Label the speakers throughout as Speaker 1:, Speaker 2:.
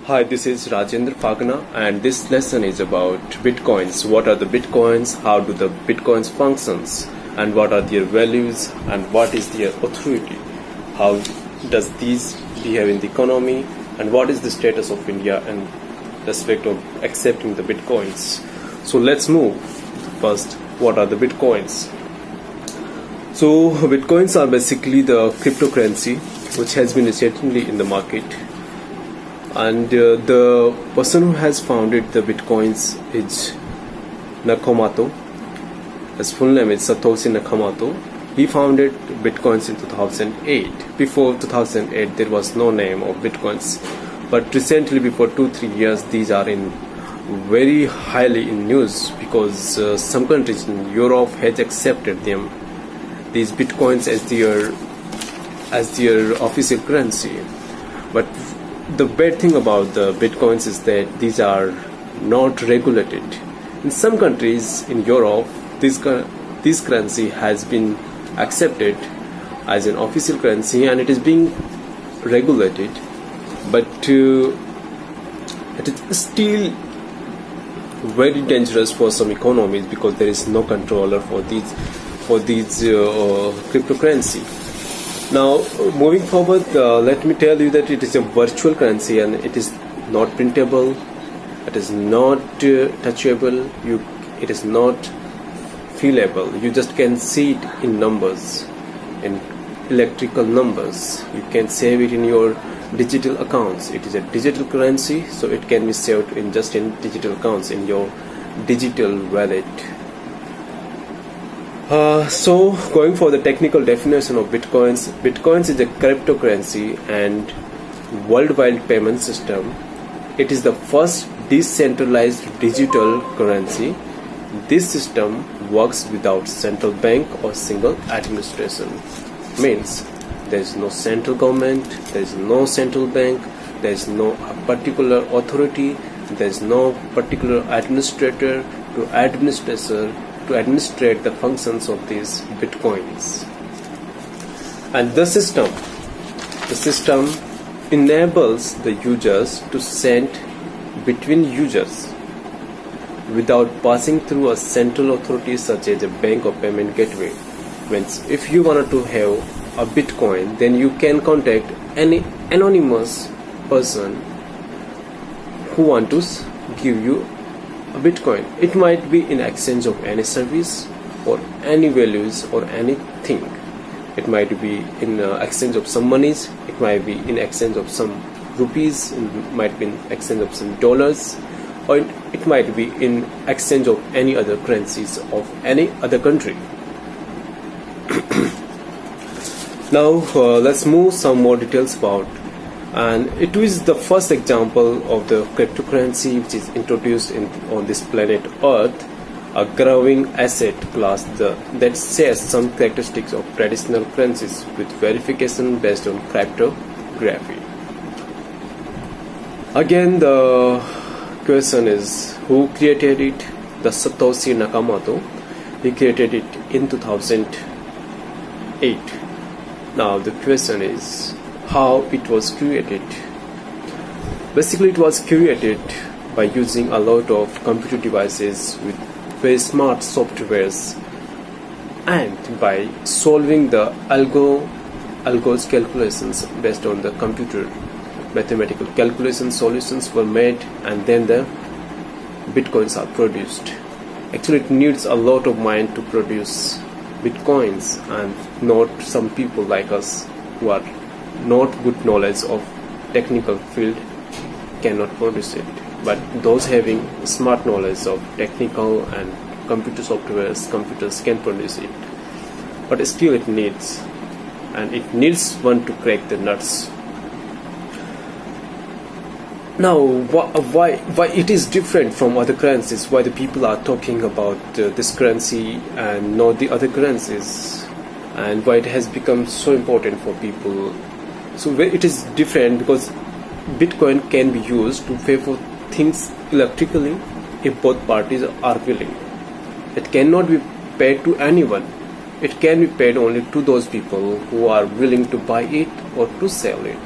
Speaker 1: Hi, this is Rajendra Phagna, and this lesson is about bitcoins. What are the bitcoins? How do the bitcoins functions? And what are their values? And what is their authority? How does these behave in the economy? And what is the status of India in respect of accepting the bitcoins? So let's move. First, what are the bitcoins? So bitcoins are basically the cryptocurrency which has been recently in the market. And the person who has founded the bitcoins is Nakamoto. His full name is Satoshi Nakamoto. He founded bitcoins in 2008. Before 2008 there was no name of bitcoins, but recently, before 2-3 years, these are in very highly in news because some countries in Europe has accepted them, these bitcoins, as their official currency. But the bad thing about the bitcoins is that these are not regulated. In some countries in Europe, this currency has been accepted as an official currency and it is being regulated, but it is still very dangerous for some economies because there is no controller for these cryptocurrency. Now, moving forward, let me tell you that it is a virtual currency and it is not printable, it is not touchable, it is not feelable. You just can see it in numbers, in electrical numbers. You can save it in your digital accounts. It is a digital currency, so it can be saved in digital accounts in your digital wallet. So going for the technical definition of bitcoins is a cryptocurrency and worldwide payment system. It is the first decentralized digital currency. This system works without central bank or single administration. Means there is no central government, there is no central bank, there is no particular authority, there is no particular administrator to administrate the functions of these bitcoins. And the system enables the users to send between users without passing through a central authority such as a bank or payment gateway. Means if you wanted to have a bitcoin, then you can contact any anonymous person who want to give you a bitcoin. It might be in exchange of any service or any values or anything. It might be in exchange of some monies, it might be in exchange of some rupees, it might be in exchange of some dollars, or it might be in exchange of any other currencies of any other country. Now let's move some more details about, and it is the first example of the cryptocurrency which is introduced on this planet Earth, a growing asset class that shares some characteristics of traditional currencies with verification based on cryptography. Again, the question is, who created it? The Satoshi Nakamoto. He created it in 2008. Now the question is, how it was created. Basically, it was created by using a lot of computer devices with very smart softwares and by solving the algos calculations based on the computer. Mathematical calculation solutions were made and then the bitcoins are produced. Actually, it needs a lot of mind to produce bitcoins, and not some people like us who are not good knowledge of technical field cannot produce it, but those having smart knowledge of technical and computer computers can produce it. But still it needs one to crack the nuts. Now, why it is different from other currencies? Why the people are talking about this currency and not the other currencies, and why it has become so important for people? So it is different because Bitcoin can be used to pay for things electrically if both parties are willing. It cannot be paid to anyone. It can be paid only to those people who are willing to buy it or to sell it.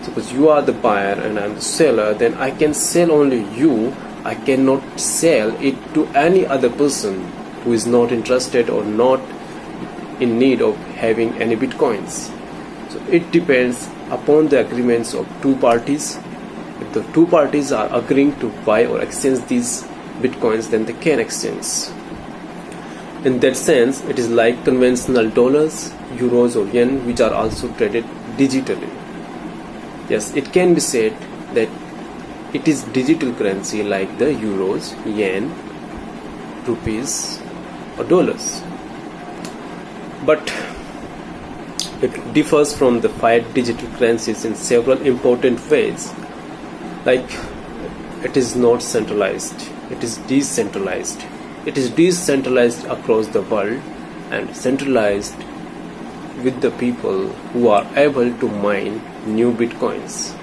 Speaker 1: Suppose you are the buyer and I'm the seller, then I can sell only you. I cannot sell it to any other person who is not interested or not in need of having any bitcoins. So it depends upon the agreements of two parties. If the two parties are agreeing to buy or exchange these bitcoins, then they can exchange. In that sense, it is like conventional dollars, euros or yen, which are also traded digitally. Yes, it can be said that it is digital currency like the euros, yen, rupees or dollars. But it differs from the fiat digital currencies in several important ways. Like, it is not centralized, it is decentralized. It is decentralized across the world and centralized with the people who are able to mine new bitcoins.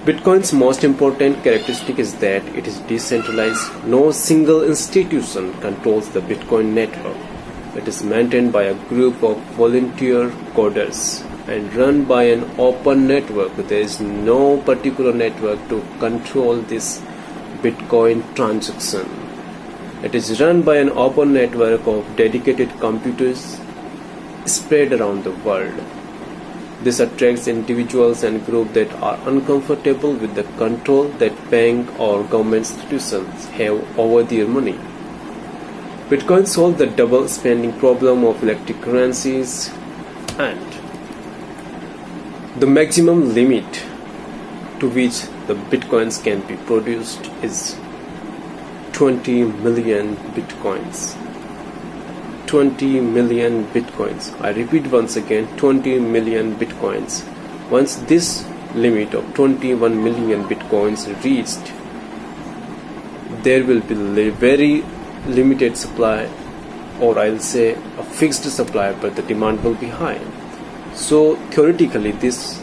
Speaker 1: Bitcoin's most important characteristic is that it is decentralized. No single institution controls the Bitcoin network. It is maintained by a group of volunteer coders and run by an open network. There is no particular network to control this Bitcoin transaction. It is run by an open network of dedicated computers spread around the world. This attracts individuals and groups that are uncomfortable with the control that bank or government institutions have over their money. Bitcoin solves the double spending problem of electronic currencies, and the maximum limit to which the bitcoins can be produced is 20 million bitcoins. 20 million bitcoins. I repeat once again, 20 million bitcoins. Once this limit of 21 million bitcoins reached, there will be very limited supply, or I'll say a fixed supply, but the demand will be high. So theoretically this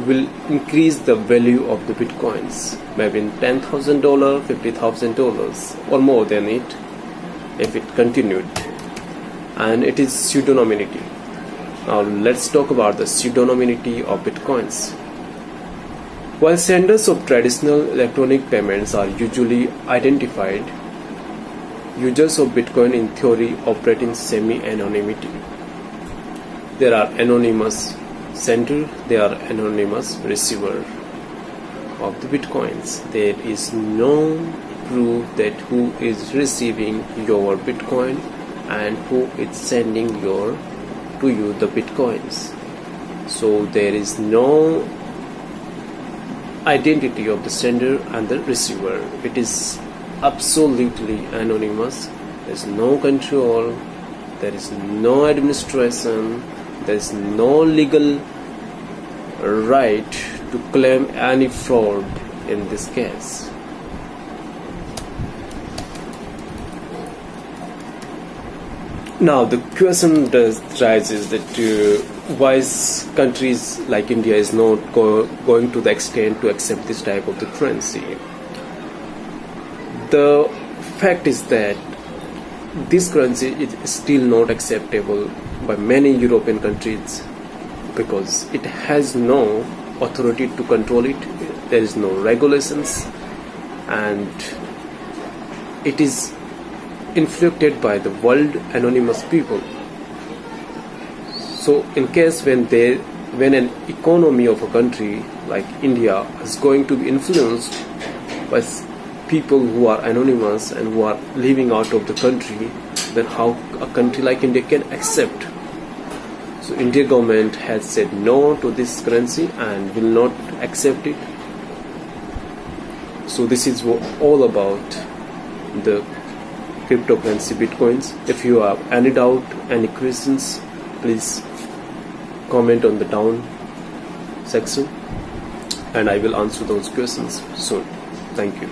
Speaker 1: will increase the value of the bitcoins, maybe $10,000, $50,000 or more than it if it continued. And it is pseudonymity. Now let's talk about the pseudonymity of bitcoins. While senders of traditional electronic payments are usually identified, users of Bitcoin in theory operate in semi-anonymity. There are anonymous sender, there are anonymous receiver of the Bitcoins. There is no proof that who is receiving your Bitcoin and who is sending to you the Bitcoins. So there is no identity of the sender and the receiver. It is absolutely anonymous. There is no control, there is no administration, there is no legal right to claim any fraud in this case. Now the question rises that why countries like India is not going to the extent to accept this type of the currency. The fact is that this currency is still not acceptable by many European countries because it has no authority to control it. There is no regulations, and it is inflicted by the world anonymous people. So in case when an economy of a country like India is going to be influenced by people who are anonymous and who are living out of the country, then how a country like India can accept? So Indian government has said no to this currency and will not accept it. So this is all about the cryptocurrency Bitcoins. If you have any doubt, any questions, please comment on the down section and I will answer those questions soon. Thank you.